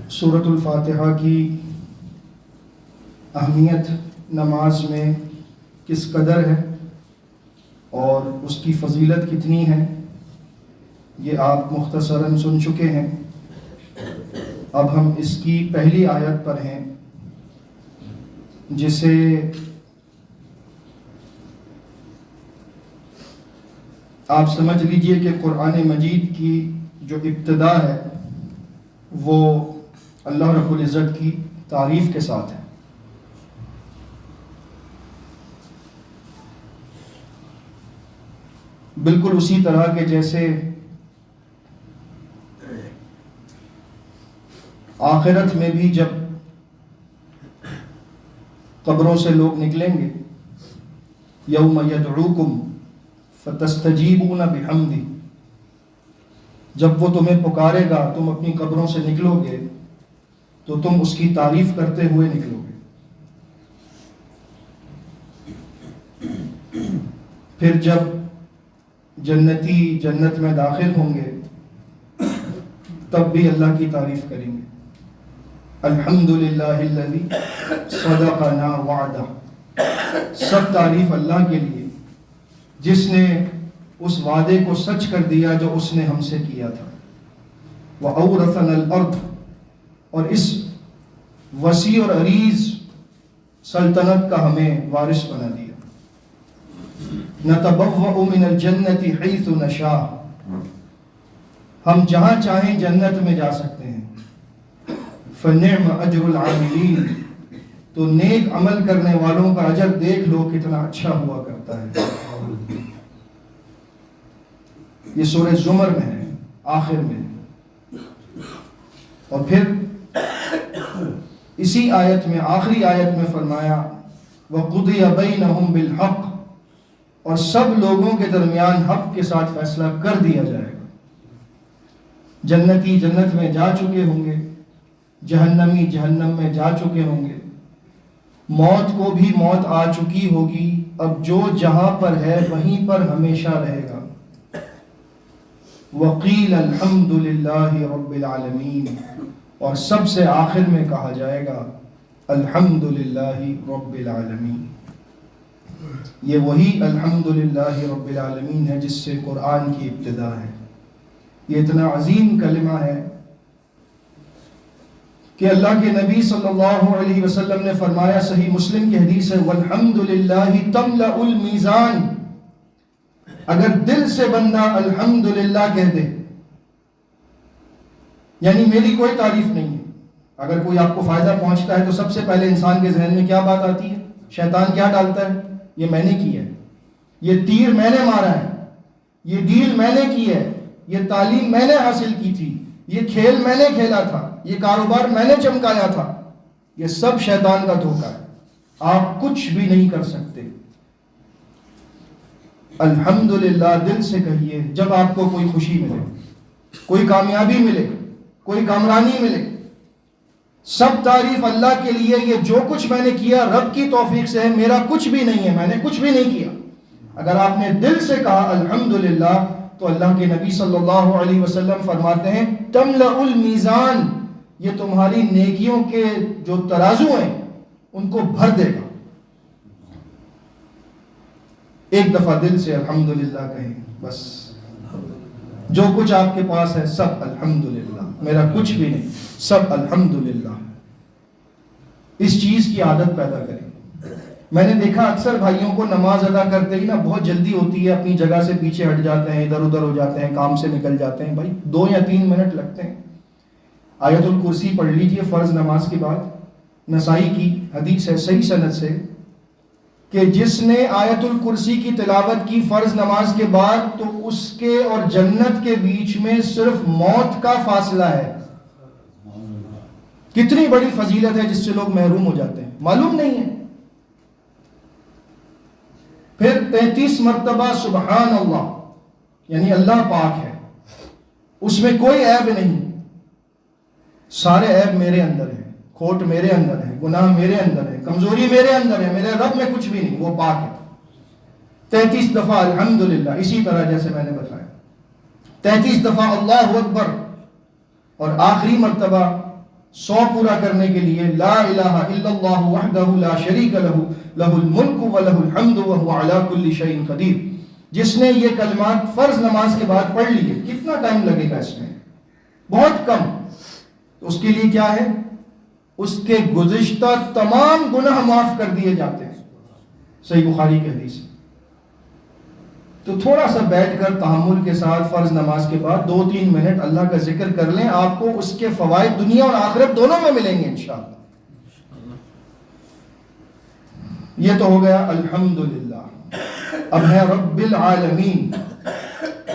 سورۃ الفاتحہ کی اہمیت نماز میں کس قدر ہے اور اس کی فضیلت کتنی ہے، یہ آپ مختصراً سن چکے ہیں۔ اب ہم اس کی پہلی آیت پر ہیں، جسے آپ سمجھ لیجئے کہ قرآن مجید کی جو ابتدا ہے وہ اللہ رب العزت کی تعریف کے ساتھ ہے۔ بالکل اسی طرح کہ جیسے آخرت میں بھی جب قبروں سے لوگ نکلیں گے، یوم یدعوکم فتستجیبون بحمدہ، جب وہ تمہیں پکارے گا تم اپنی قبروں سے نکلو گے تو تم اس کی تعریف کرتے ہوئے نکلو گے۔ پھر جب جنتی جنت میں داخل ہوں گے تب بھی اللہ کی تعریف کریں گے، الحمدللہ الذی صدقنا وعدہ، سب تعریف اللہ کے لیے جس نے اس وعدے کو سچ کر دیا جو اس نے ہم سے کیا تھا۔ وَأَوْرَثَنَا الْأَرْضَ، اور اس وسیع اور عریض سلطنت کا ہمیں وارث بنا دیا۔ نَتَبَوَّأُ مِنَ الْجَنَّةِ حَيْثُ نَشَاءُ، ہم جہاں چاہیں جنت میں جا سکتے ہیں۔ فَنِعْمَ أَجْرُ الْعَامِلِينَ، تو نیک عمل کرنے والوں کا اجر دیکھ لو کتنا اچھا ہوا کرتا ہے۔ یہ سورہ زمر میں ہے، آخر میں۔ اور پھر اسی آیت میں، آخری آیت میں فرمایا وَقُضِيَ بَيْنَهُمْ بِالْحَقِّ، اور سب لوگوں کے درمیان حق کے ساتھ فیصلہ کر دیا جائے گا۔ جنتی جنت میں جا چکے ہوں گے، جہنمی جہنم میں جا چکے ہوں گے، موت کو بھی موت آ چکی ہوگی، اب جو جہاں پر ہے وہیں پر ہمیشہ رہے گا۔ وَقِيلَ الْحَمْدُ لِلَّهِ رَبِّ الْعَالَمِينَ، اور سب سے آخر میں کہا جائے گا الحمد للہ رب العالمین۔ یہ وہی الحمد للہ رب العالمین ہے جس سے قرآن کی ابتدا ہے۔ یہ اتنا عظیم کلمہ ہے کہ اللہ کے نبی صلی اللہ علیہ وسلم نے فرمایا، صحیح مسلم کی حدیث ہے، والحمد للہ تملأ المیزان، اگر دل سے بندہ الحمدللہ کہہ دے، یعنی میری کوئی تعریف نہیں ہے، اگر کوئی آپ کو فائدہ پہنچتا ہے تو سب سے پہلے انسان کے ذہن میں کیا بات آتی ہے؟ شیطان کیا ڈالتا ہے؟ یہ میں نے کی ہے، یہ تیر میں نے مارا ہے، یہ ڈیل میں نے کی ہے، یہ تعلیم میں نے حاصل کی تھی، یہ کھیل میں نے کھیلا تھا، یہ کاروبار میں نے چمکایا تھا۔ یہ سب شیطان کا دھوکہ ہے، آپ کچھ بھی نہیں کر سکتے۔ الحمدللہ دل سے کہیے جب آپ کو کوئی خوشی ملے، کوئی کامیابی ملے، کوئی کامرانی ملے، سب تعریف اللہ کے لیے، یہ جو کچھ میں نے کیا رب کی توفیق سے ہے، میرا کچھ بھی نہیں ہے، میں نے کچھ بھی نہیں کیا۔ اگر آپ نے دل سے کہا الحمدللہ تو اللہ کے نبی صلی اللہ علیہ وسلم فرماتے ہیں تملأ المیزان، یہ تمہاری نیکیوں کے جو ترازو ہیں ان کو بھر دے گا۔ ایک دفعہ دل سے الحمدللہ کہیں، بس جو کچھ آپ کے پاس ہے سب الحمدللہ، میرا کچھ بھی نہیں، سب الحمدللہ۔ اس چیز کی عادت پیدا کریں۔ میں نے دیکھا اکثر بھائیوں کو نماز ادا کرتے ہی بہت جلدی ہوتی ہے، اپنی جگہ سے پیچھے ہٹ جاتے ہیں، ادھر ادھر ہو جاتے ہیں، کام سے نکل جاتے ہیں۔ بھائی 2 یا 3 منٹ لگتے ہیں۔ آیت الکرسی پڑھ لیجئے فرض نماز کے بعد، نسائی کی حدیث ہے صحیح سند سے کہ جس نے آیت الکرسی کی تلاوت کی فرض نماز کے بعد تو اس کے اور جنت کے بیچ میں صرف موت کا فاصلہ ہے۔ کتنی بڑی فضیلت ہے جس سے لوگ محروم ہو جاتے ہیں، معلوم نہیں ہے۔ پھر 33 مرتبہ سبحان اللہ، یعنی اللہ پاک ہے، اس میں کوئی عیب نہیں، سارے عیب میرے اندر ہیں، کھوٹ میرے اندر ہے، گناہ میرے اندر ہے، کمزوری میرے اندر ہے، میرے رب میں کچھ بھی نہیں، وہ پاک ہے۔ 33 دفعہ الحمدللہ، اسی طرح جیسے میں نے بتایا 33 دفعہ اللہ اکبر، اور آخری مرتبہ 100 پورا کرنے کے لیے لا الہ الا اللہ وحدہ لا شریک لہ لہ الملک و لہ الحمد وہو علی کل شیء قدیر. جس نے یہ کلمات فرض نماز کے بعد پڑھ لیے، کتنا ٹائم لگے گا اس میں؟ بہت کم. اس کے لیے کیا ہے؟ اس کے گزشتہ تمام گناہ معاف کر دیے جاتے ہیں. صحیح بخاری کی حدیث. تو تھوڑا سا بیٹھ کر تحمل کے ساتھ فرض نماز کے بعد 2-3 منٹ اللہ کا ذکر کر لیں، آپ کو اس کے فوائد دنیا اور آخرت دونوں میں ملیں گے انشاءاللہ. یہ تو ہو گیا الحمدللہ. اب ہے رب العالمین.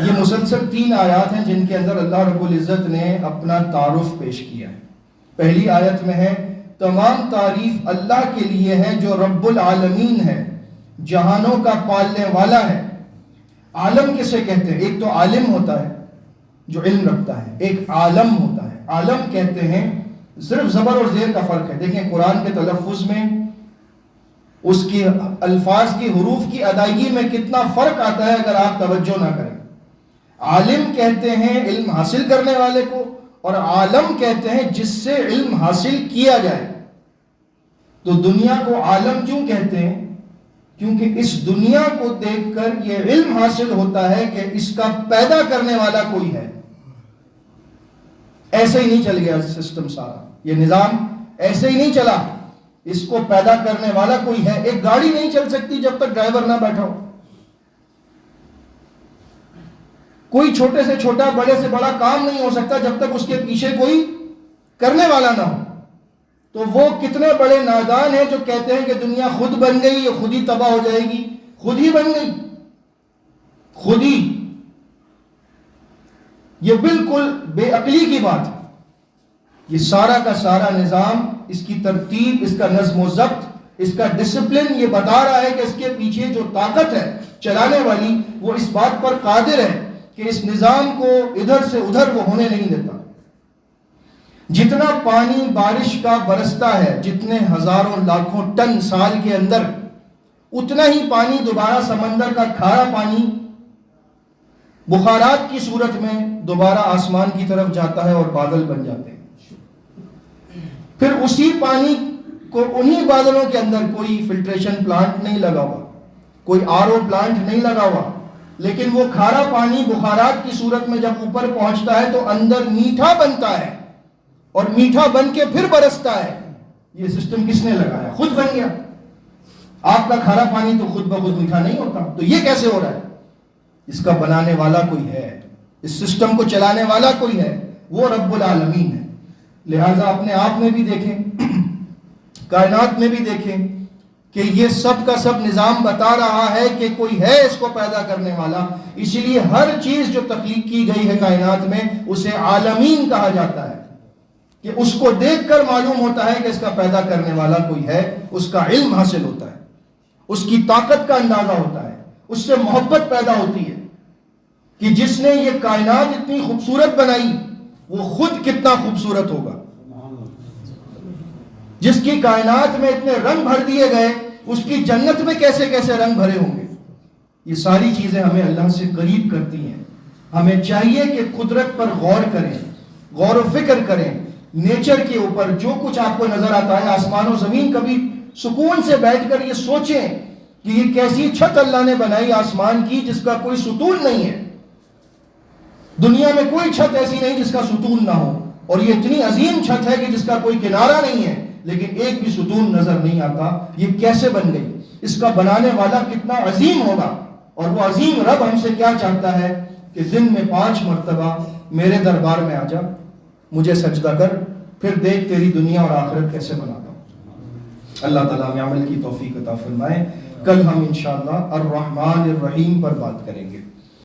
یہ مسلسل 3 آیات ہیں جن کے اندر اللہ رب العزت نے اپنا تعارف پیش کیا ہے. پہلی آیت میں ہے تمام تعریف اللہ کے لیے ہے جو رب العالمین ہے، جہانوں کا پالنے والا ہے. عالم کسے کہتے ہیں؟ ایک تو عالم ہوتا ہے جو علم رکھتا ہے، ایک عالم ہوتا ہے. عالم کہتے ہیں، صرف زبر اور زیر کا فرق ہے. دیکھیں قرآن کے تلفظ میں اس کی الفاظ کی حروف کی ادائیگی میں کتنا فرق آتا ہے اگر آپ توجہ نہ کریں. عالم کہتے ہیں علم حاصل کرنے والے کو، اور عالم کہتے ہیں جس سے علم حاصل کیا جائے. تو دنیا کو عالم کیوں کہتے ہیں؟ کیونکہ اس دنیا کو دیکھ کر یہ علم حاصل ہوتا ہے کہ اس کا پیدا کرنے والا کوئی ہے. ایسے ہی نہیں چل گیا سسٹم سارا، یہ نظام ایسے ہی نہیں چلا. اس کو پیدا کرنے والا کوئی ہے. ایک گاڑی نہیں چل سکتی جب تک ڈرائیور نہ بیٹھا ہو. کوئی چھوٹے سے چھوٹا بڑے سے بڑا کام نہیں ہو سکتا جب تک اس کے پیچھے کوئی کرنے والا نہ ہو. تو وہ کتنے بڑے نادان ہیں جو کہتے ہیں کہ دنیا خود بن گئی، یہ خود ہی تباہ ہو جائے گی. خود ہی بن گئی، خود ہی. یہ بالکل بے عقلی کی بات ہے. یہ سارا کا سارا نظام، اس کی ترتیب، اس کا نظم و ضبط، اس کا ڈسپلن یہ بتا رہا ہے کہ اس کے پیچھے جو طاقت ہے چلانے والی، وہ اس بات پر قادر ہے کہ اس نظام کو ادھر سے ادھر وہ ہونے نہیں دیتا. جتنا پانی بارش کا برستا ہے، جتنے ہزاروں لاکھوں ٹن سال کے اندر، اتنا ہی پانی دوبارہ سمندر کا کھارا پانی بخارات کی صورت میں دوبارہ آسمان کی طرف جاتا ہے اور بادل بن جاتے ہیں. پھر اسی پانی کو انہی بادلوں کے اندر کوئی فلٹریشن پلانٹ نہیں لگا ہوا، کوئی RO پلانٹ نہیں لگا ہوا، لیکن وہ کھارا پانی بخارات کی صورت میں جب اوپر پہنچتا ہے تو اندر میٹھا بنتا ہے، اور میٹھا بن کے پھر برستا ہے. یہ سسٹم کس نے لگایا؟ خود بن گیا. آپ کا کھارا پانی تو خود بخود میٹھا نہیں ہوتا. تو یہ کیسے ہو رہا ہے؟ اس کا بنانے والا کوئی ہے، اس سسٹم کو چلانے والا کوئی ہے، وہ رب العالمین ہے. لہٰذا اپنے آپ میں بھی دیکھیں، کائنات میں بھی دیکھیں کہ یہ سب کا سب نظام بتا رہا ہے کہ کوئی ہے اس کو پیدا کرنے والا. اسی لیے ہر چیز جو تخلیق کی گئی ہے کائنات میں اسے عالمین کہا جاتا ہے، کہ اس کو دیکھ کر معلوم ہوتا ہے کہ اس کا پیدا کرنے والا کوئی ہے. اس کا علم حاصل ہوتا ہے، اس کی طاقت کا اندازہ ہوتا ہے، اس سے محبت پیدا ہوتی ہے کہ جس نے یہ کائنات اتنی خوبصورت بنائی وہ خود کتنا خوبصورت ہوگا. جس کی کائنات میں اتنے رنگ بھر دیے گئے اس کی جنت میں کیسے کیسے رنگ بھرے ہوں گے. یہ ساری چیزیں ہمیں اللہ سے قریب کرتی ہیں. ہمیں چاہیے کہ قدرت پر غور کریں، غور و فکر کریں. نیچر کے اوپر جو کچھ آپ کو نظر آتا ہے، آسمان و زمین، کبھی سکون سے بیٹھ کر یہ سوچیں کہ یہ کیسی چھت اللہ نے بنائی آسمان کی جس کا کوئی ستون نہیں ہے. دنیا میں کوئی چھت ایسی نہیں جس کا ستون نہ ہو، اور یہ اتنی عظیم چھت ہے کہ جس کا کوئی کنارہ نہیں ہے لیکن ایک بھی ستون نظر نہیں آتا. یہ کیسے بن گئی؟ اس کا بنانے والا کتنا عظیم ہوگا. اور وہ عظیم رب ہم سے کیا چاہتا ہے کہ دن میں 5 مرتبہ میرے دربار میں آ جا، مجھے سجدہ کر، پھر دیکھ تیری دنیا اور آخرت کیسے بناتا ہوں. اللہ تعالیٰ ہمیں عمل کی توفیق عطا فرمائے. کل ہم انشاءاللہ الرحمن الرحیم پر بات کریں گے.